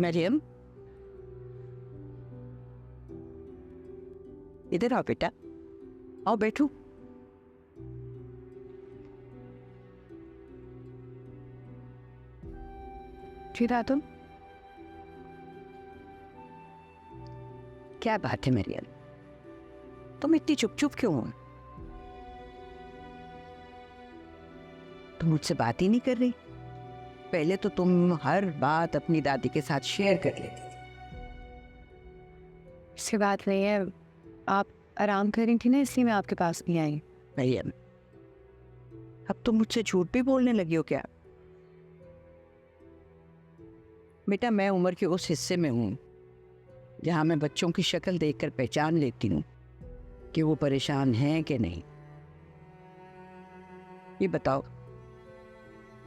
मरियम, इधर आओ बेटा, आओ बैठो। ठीक है तुम। क्या बात है मरियम, तुम इतनी चुप चुप क्यों हो? तुम मुझसे बात ही नहीं कर रही। पहले तो तुम हर बात अपनी दादी के साथ शेयर कर लेती थी। इसकी बात नहीं है, आप आराम कर रही थी ना, इसलिए मैं आपके पास नहीं आई। मरियम, अब तुम मुझसे झूठ भी बोलने लगी हो क्या? बेटा, मैं उम्र के उस हिस्से में हूँ जहाँ मैं बच्चों की शक्ल देखकर पहचान लेती हूँ कि वो परेशान हैं कि नहीं। ये बताओ,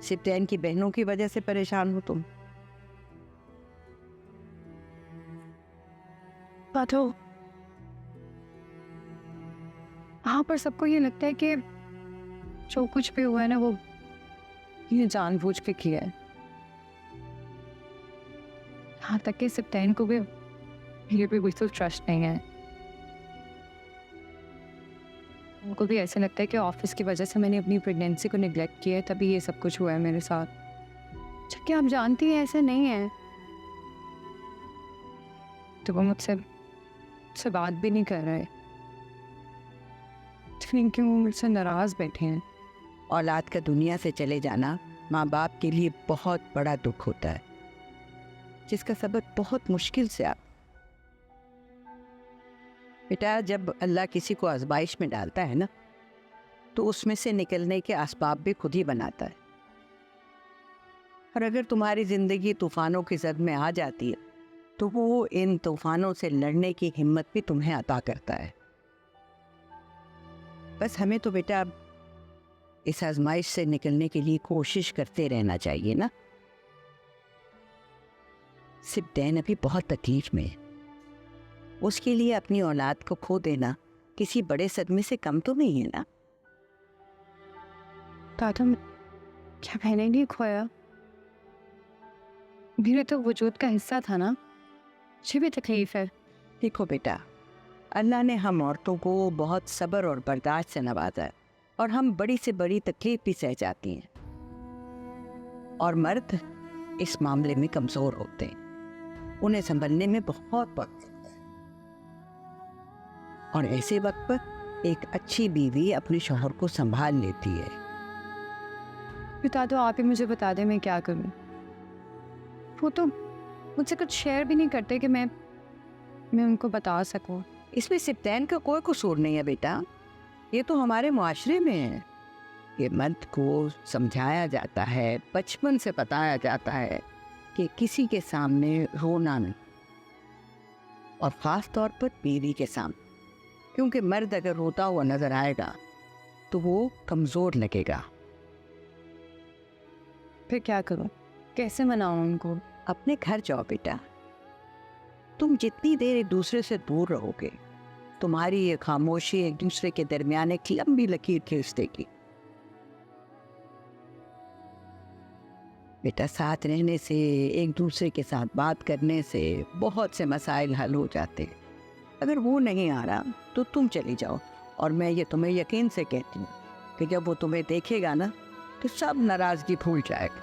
सिप्तैन की बहनों की वजह से परेशान हो तुम? बात हो, हाँ, पर सबको ये लगता है कि जो कुछ भी हुआ है ना, वो ये जानबूझ के किया है। यहाँ तक कि सिप्तैन को भी मेरे पे बिल्कुल ट्रस्ट नहीं है। उनको भी ऐसा लगता है कि ऑफिस की वजह से मैंने अपनी प्रेगनेंसी को निगलेक्ट किया है, तभी ये सब कुछ हुआ है मेरे साथ। जबकि आप जानती हैं ऐसा नहीं है। तो वो मुझसे बात भी नहीं कर रहे, क्यों वो मुझसे नाराज बैठे हैं। औलाद का दुनिया से चले जाना माँ बाप के लिए बहुत बड़ा दुख होता है, जिसका सबक बहुत मुश्किल से आप। बेटा, जब अल्लाह किसी को आजमाइश में डालता है ना, तो उसमें से निकलने के असबाब भी खुद ही बनाता है। और अगर तुम्हारी जिंदगी तूफानों की जद में आ जाती है, तो वो इन तूफानों से लड़ने की हिम्मत भी तुम्हें अता करता है। बस हमें तो बेटा अब इस आजमाइश से निकलने के लिए कोशिश करते रहना चाहिए ना। सिप्तैन अभी बहुत तकलीफ में है, उसके लिए अपनी औलाद को खो देना किसी बड़े सदमे से कम तो नहीं है ना। दादा, क्या मैंने नहीं खोया? मेरे तो वजूद का हिस्सा था ना, मुझे भी तकलीफ है। देखो बेटा, अल्लाह ने हम औरतों को बहुत सब्र और बर्दाश्त से नवाजा है, और हम बड़ी से बड़ी तकलीफ भी सह जाती हैं। और मर्द इस मामले में कमज़ोर होते हैं, उन्हें संभलने में बहुत वक्त लगता है। और ऐसे वक्त पर एक अच्छी बीवी अपने शौहर को संभाल लेती है। बता दो, आप ही मुझे बता दें मैं क्या करूं। वो तो मुझसे कुछ शेयर भी नहीं करते कि मैं उनको बता सकूं। इसमें सिप्तैन का कोई कसूर नहीं है बेटा, ये तो हमारे मुआशरे में है। ये मर्द को समझाया जाता है, बचपन से बताया जाता है कि किसी के सामने रोना नहीं, और ख़ास तौर पर बीवी के सामने, क्योंकि मर्द अगर रोता हुआ नजर आएगा तो वो कमज़ोर लगेगा। फिर क्या करूं, कैसे मनाऊं उनको? अपने घर जाओ बेटा। तुम जितनी देर एक दूसरे से दूर रहोगे, तुम्हारी ये खामोशी एक दूसरे के दरमियान एक लंबी लकीर खींच देगी। बेटा, साथ रहने से, एक दूसरे के साथ बात करने से बहुत से मसाइल हल हो जाते हैं। अगर वो नहीं आ रहा तो तुम चली जाओ, और मैं ये तुम्हें यकीन से कहती हूँ कि जब वो तुम्हें देखेगा ना, तो सब नाराज़गी भूल जाएगा।